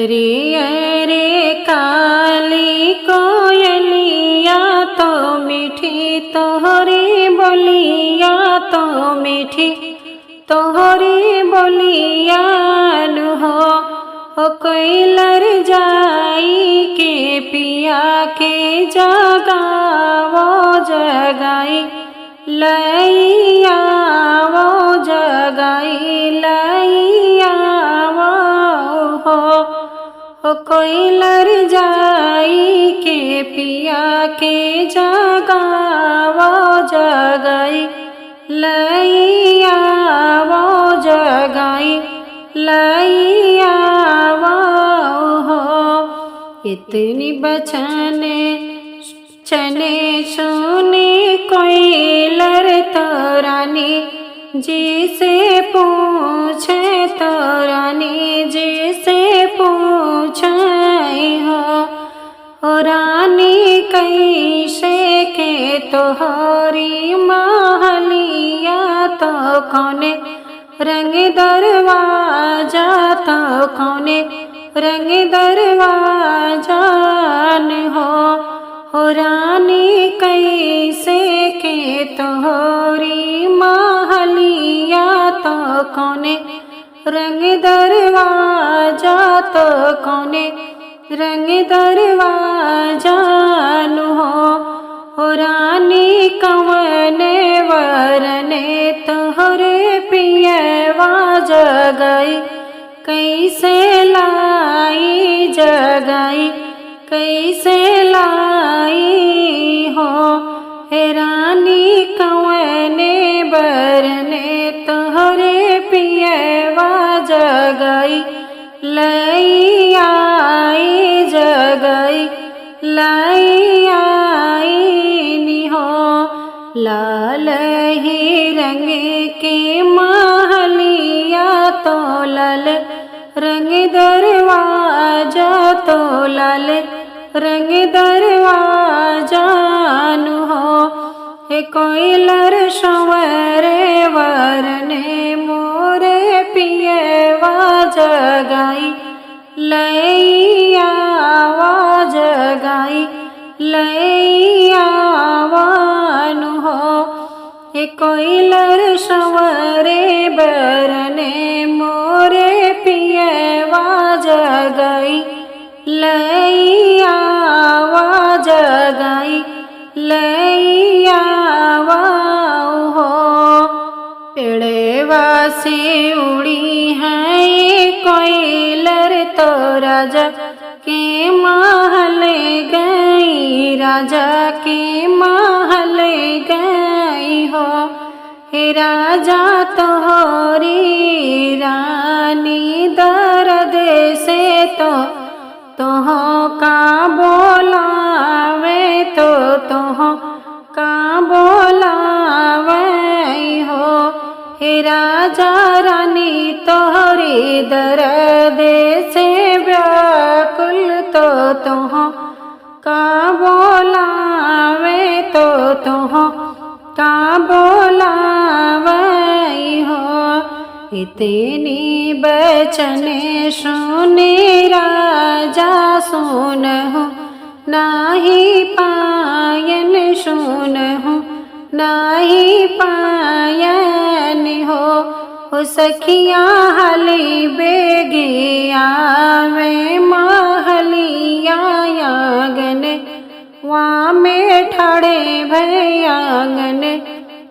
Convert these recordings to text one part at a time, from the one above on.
अरे अरे काली कोयलिया तो मीठी तोहरी बोलिया तो मीठी तोहरी बोलिया हो कोयलर जाई के पिया के जगावो जगाई लैया वो जगाई लैया हो कोयलर जाई के पिया के जगावो जगाई लैया वो जगाई लैया हो इतनी बचने चने सुने कोयलर तोरानी जिसे पूछे तोरानी जिसे पूछे हो रानी कैसे के तोहरी महलिया तो कौने रंग दरवाजा तो कौने रंग दरवाजा हो रानी कैसे के तोहरी महलिया तो कौने रंग दरवाजा तो कौने रंग दरवाजा हो रानी कवने वरने तोहरे पियवा जगाई कैसे लाई जगाई कैसे लाई हो हे रानी कवने बरने तोहरे पियवा जगाई लैया जगाई लैया हो लाल ही रंग के महलिया तो लाल रंग दरवाजा तो लाल रंग दरवाजा हो हे कोयलर संवरे वरने मोरे पियवा जगाई लैया वा जगाई लैया हो हे कोयलर संवरे बरने मोरे पियवा जगाई लैया वा जगाई लैया हो पेड़वा से उड़ी है कोयलर तो राजा के महल गई राजा के महल गई हो हे राजा तोहरी रानी दर्द से तोह का बोलावे तोह का बोलावे हो हे राजा रानी तोहरी दर्द से व्याकुल तोह का बोलावे तोह का बोलावे हो इतनी बचने सुने राजा सुनहु नाही पायन सुनहु नाही पायन हो सखिया हली बेगिया वे महलिया आंगन वहाँ में ठाड़े भैयांगन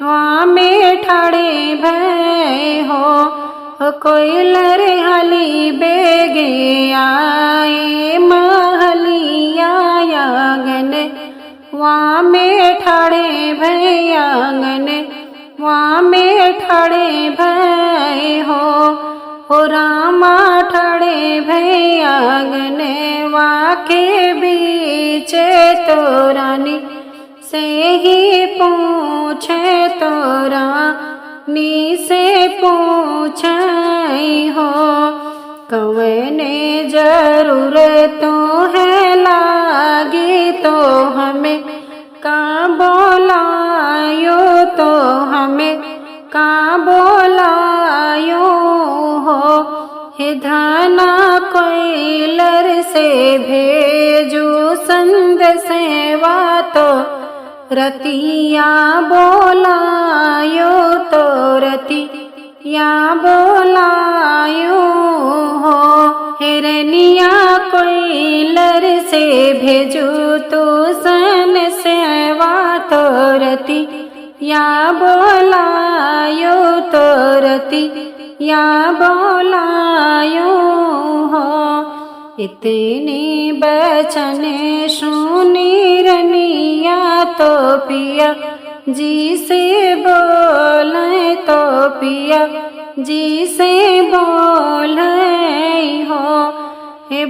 वहाँ में ठाड़े भय हो कोयलर हली बेगे आए महलिया आंगन वहाँ में ठाड़े भैयांगन वहाँ में ठाड़े भय हो रामा ठाड़े भैयांगन वहाँ के बीच तो रानी से ही पूछे तोरा नी से पूछे हो कवने जरूरत तो है लागी तो हमें का बोलायो तो हमें का बोलायो हो हे धाना कोयल से भेजू संद सेवा तो रतिया बोलायो तो रतिया बोलायो हो। हिरनिया कोयलर से भेजू तो सन सेवा तो रतिया बोलायो तो रतिया बोलायो हो। इतने बचन सुनी रनिया तो पिया जी से बोले तो पिया जी से बोले हो। हे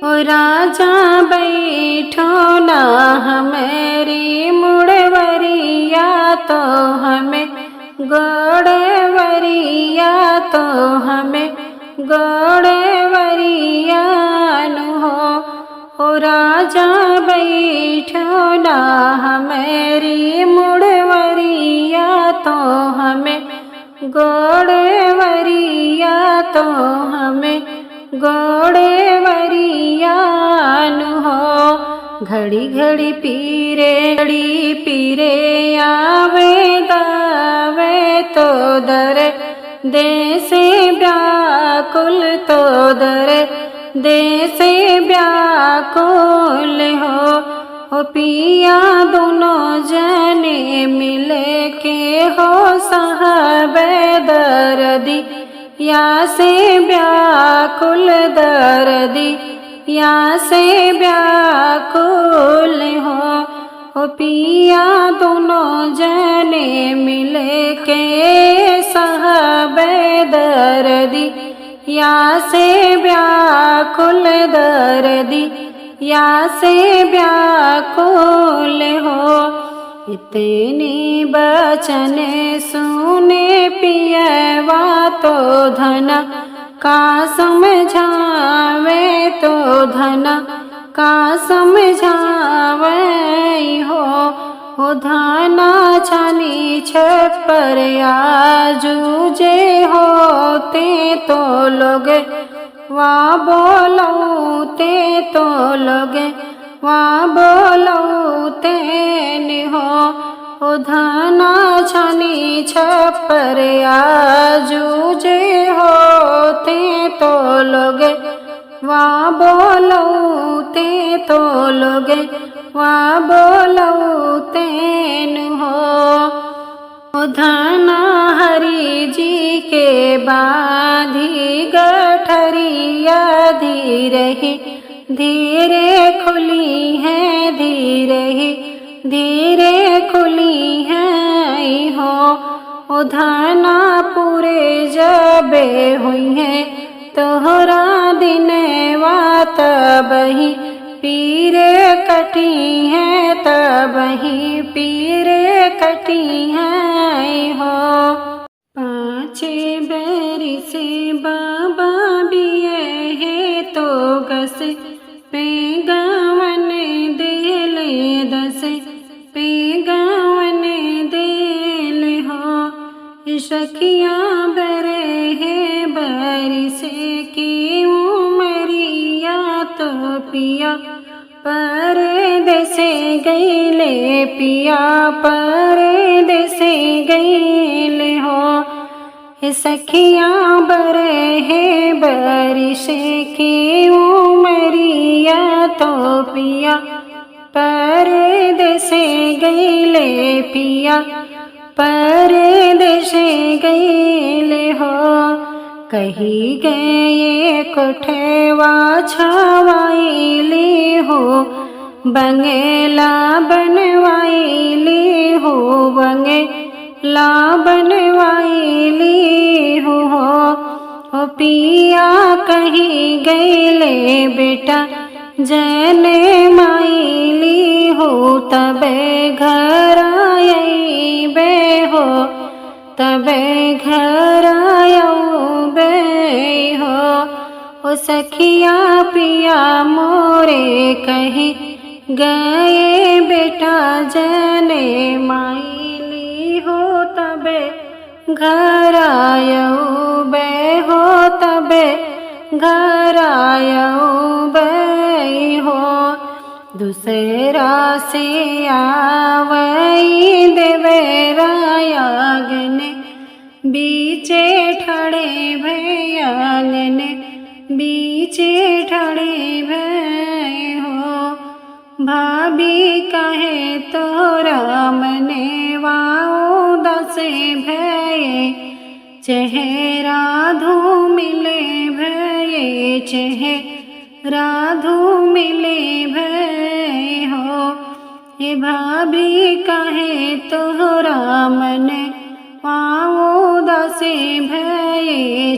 ओ राजा बैठो ना हमारी मुड़वरिया तो हमें गोड़वरिया तो हमें गोड़वरिया हो। ओ राजा बैठो ना हमारी मुड़वरिया तो हमें गोड़वरिया तो हमें गोड़वरिया हो। घड़ी घड़ी पीरे आवे दावे तो दर दे से व्याकुल तो दर दे से व्याकुल हो। पिया दोनों जने मिले के हो साहबे दर्दी या से व्याकुल दर्दी या से व्याकुल हो। पिया दोनों जने मिले के साहबे दर्दी या से व्याकुल दर्दी या से व्याकुल हो। इतने बचन सुने पियवा तो धन का समझावे तो धन का समझावे हो। धाना छानी छपर आजूजे होते तो लोग वहाँ बोलते तो लोग वहाँ बोलते हो। धाना छानी छपर आजूजे होते तो लोग वहाँ बोलते तो लोग वहाँ बोलते हो। धाना हरि जी के बाधी गठरिया धीरे धीरे खुली है धीरे खुली है हो। धाना पूरे जबे हुई है तोहरा दिन वात बही पीरे कटी है तब ही पीरे कटी है हो। पाँचे बैरी से बाबा बिये है तो गस पे गावन देले दस पे गावन देल हो। सखिया बरे है बरी से की उमरिया तो पिया परदेसे गईले पिया परदेसे गईले हो। सखिया बरे है बारिश की उमरिया तो पिया परदेसे गईले पिया परदेसे गईले हो। कही गए कोठवा छवाईली हो बंगला बनवाईली हो बंगला बनवाईली हो। पिया कही गईले बेटा जने माईली हो तबे घर आई बे हो तबे घर आयबे हो। सखिया पिया मोरे कहीं गए बेटा जने माईली हो तबे घर आयबे हो तबे घर आयो बई हो। दूसरा से आवई देवरायागन बीचे ठड़े भयागन बीचे ठड़े भय हो। भाभी कहे तोरा मने वाओ दसे भय चेहरा धूमिले भय चेहरा धूमिले भय हो। हे भाभी कहे तोरा मने वाओ दसे भय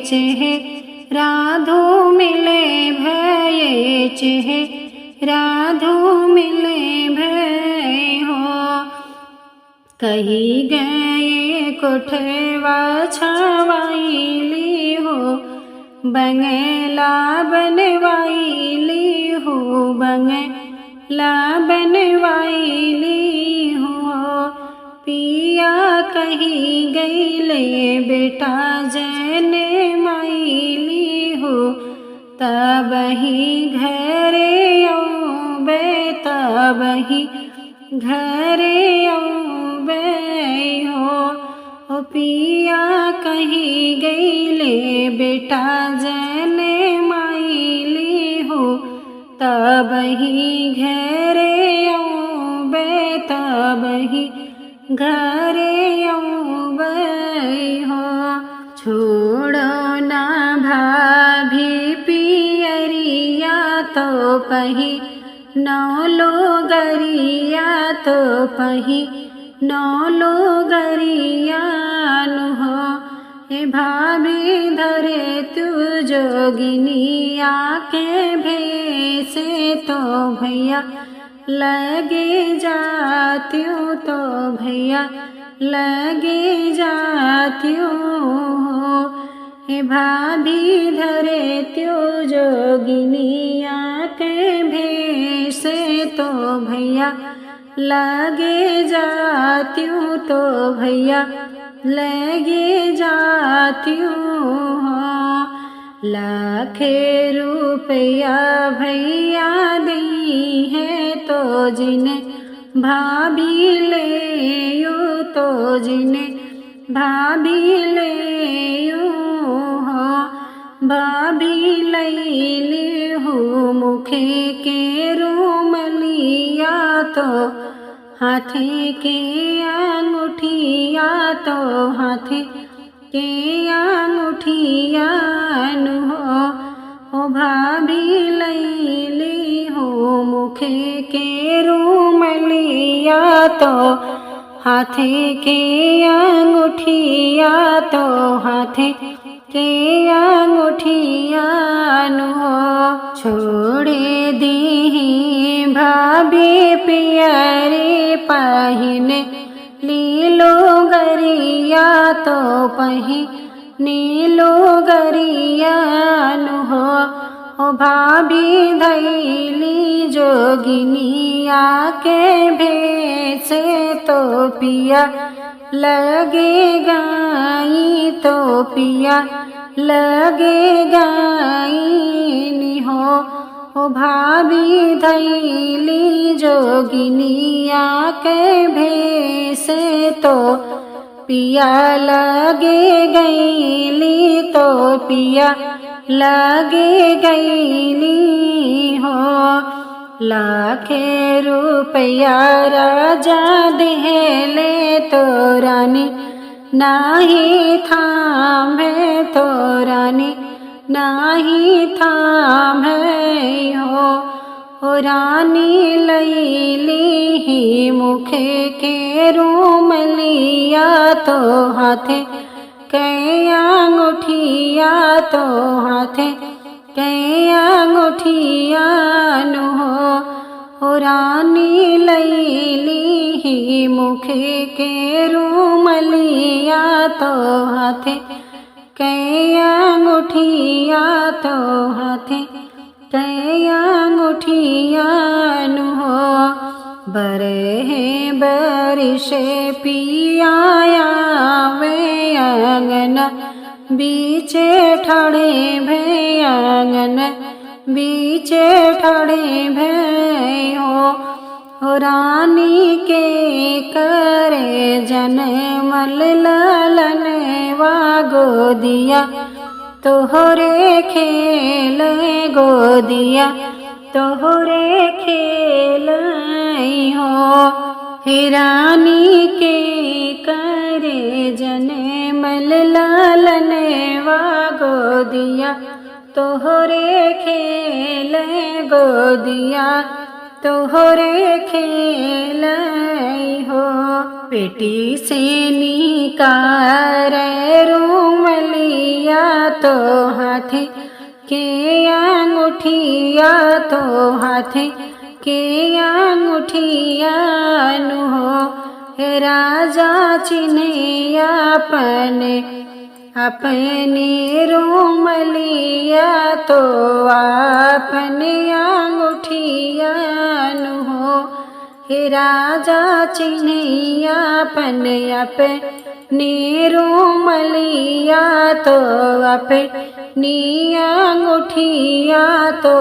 चेहरा धूमिले भय चेहरा धूमिले भय हो। कही गए कोठवा छवाईली हो बंगला बनवाईली हो बंगला बनवाईली हो। पिया कही गईले बेटा जने माईली हो तब ही घरे औबे तब ही घरे औबे हो। ओ पिया कही गईले बेटा जने माईली हो तब ही घरे औबे तब ही घरे औबे हो। छोड़ो ना भाभी पियरिया तो पही नौलो गरिया तो पही नौलो गरियान हो। हे भाभी धरे तू जोगिनिया के भेसे तो भैया लगे जात्यूं तो भैया लगे जात्यूं हो। हे भाभी धरे त्यो जोगिनिया के भेसे तो भैया लगे जात्यूं तो भैया लगे जात्यूं हो। लाखे रुपया भैया दी है तो जिने भाभी ले यो तो जिने भाभी ले यो हो। भाभी लैली हूँ मुखे के रूमलिया तो हाथे के अंगूठिया तो हाथे के अंगूठिया हो। ओ भाभी लैली हूँ मुखे के रूमलिया तो हाथे के अंगूठिया तो हाथे के अंगूठिया हो। छोड़े दी भाभी पियरे पहिने नीलो गरिया तो पही नीलो गरियान हो। ओ भाभी धैली जोगिनिया के भेसे तो पिया लगे गाई तो पिया लगे गाई हो। ओ भाभी धैली जोगिनिया के भेसे तो पिया लगे गईली तो पिया लगे गईली हो। लाखे रुपया राजा देले तो रानी नाही थामे तो रानी नाही थामे हो। ओ रानी लैली ही मुखे के रूमलिया तो हाथे के अंगूठिया तो हाथे के अंगूठिया हो। ओ रानी लैली ही मुखे के रूमलिया तो हाथे के अंगूठिया तो हाथे के अंगूठिया हो। बरहे बरिशे पियाया वे अंगना बीचे ठाड़े भै आंगन बीचे ठाड़े भै हो रानी के करे जनमल ललन वा गोदिया तोहरे खेल गोदिया तोहरे खेल हो हे रानी के करे जनमल ललन वा गोदिया तोहरे खेल गोदिया तोहरे खेल हो बेटी से निकार रूमलिया तो हाथे के अंगूठिया तो हाथे के अंगूठिया नु हो राजा चिन्हे अपने रूमलिया तो अपने अंगूठिया नु हो राजा चिन्हे अपने रूमलिया तो अपनी अंगूठिया तो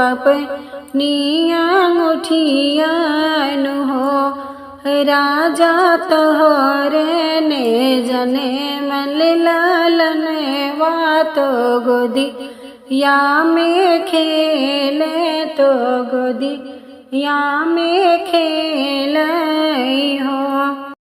अपनी अंगूठिया नु हो राजा तोहरे ने जने मल लालन वा तो गोदी या में खेले तो गोदी या में खेल हो।